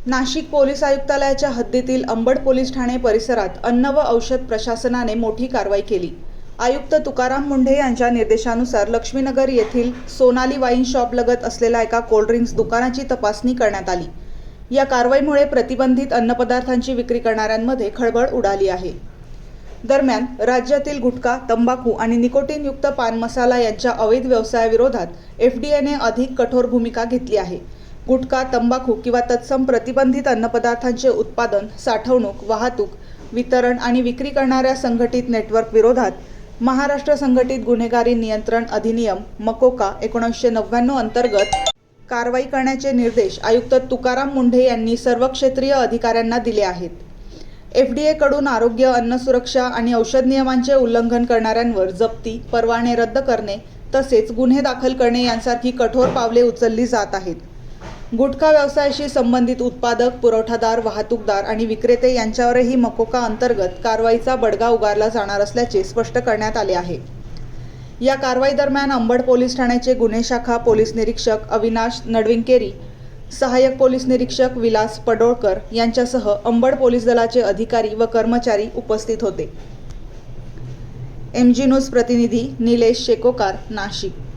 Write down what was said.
Nashik police आयुक्तालयाच्या हद्दीतील Ambad police Thane परिसरात अन्न व औषध प्रशासनाने मोठी कारवाई केली। आयुक्त तुकाराम मुंढे यांच्या निर्देशानुसार लक्ष्मीनगर येथील सोनाली वाईन शॉप लगत असलेल्या एका कोल्ड्रिंक्स दुकानाची तपासणी करण्यात आली। या कारवाईमुळे प्रतिबंधित अन्नपदार्थांची विक्री करणाऱ्यांमध्ये खळबळ उडाली आहे। दरम्यान राज्यातील गुटखा, तंबाखू आणि निकोटीनयुक्त पान मसाला यांच्या अवैध व्यवसायाविरोधात एफडीएने अधिक कठोर भूमिका घेतली आहे। गुटखा, तंबाखू किंवा तत्सम प्रतिबंधित अन्नपदार्थांचे उत्पादन, साठवणूक, वाहतूक, वितरण आणि विक्री करणाऱ्या संघटित नेटवर्क विरोधात महाराष्ट्र संघटित गुन्हेगारी नियंत्रण अधिनियम मकोका 1999 अंतर्गत कारवाई करण्याचे निर्देश आयुक्त तुकाराम मुंढे यांनी सर्व क्षेत्रीय अधिकाऱ्यांना दिले आहेत। एफडीए कडून आरोग्य, अन्न सुरक्षा आणि औषध नियमांचे उल्लंघन करणाऱ्यांवर जप्ती, परवाने रद्द करणे तसेच गुन्हे दाखल करणे यांसारखी कठोर पावले उचलली जात आहेत। गुटखा व्यवसायाशी संबंधित उत्पादक, पुरवठादार, वाहतूकदार आणि विक्रेते यांच्यावरही मकोका अंतर्गत कारवाईचा बडगा उगारला जाणार असल्याचे स्पष्ट करण्यात आले आहे। या कारवाई दरम्यान अंबड पोलीस ठाण्याचे गुन्हे शाखा पोलीस निरीक्षक अविनाश नडविंकेरी, सहाय्यक पोलीस निरीक्षक विलास पडोळकर यांच्यासह अंबड पोलीस दलाचे अधिकारी व कर्मचारी उपस्थित होते। MG न्यूज प्रतिनिधी निलेश शेकोकार, नाशिक।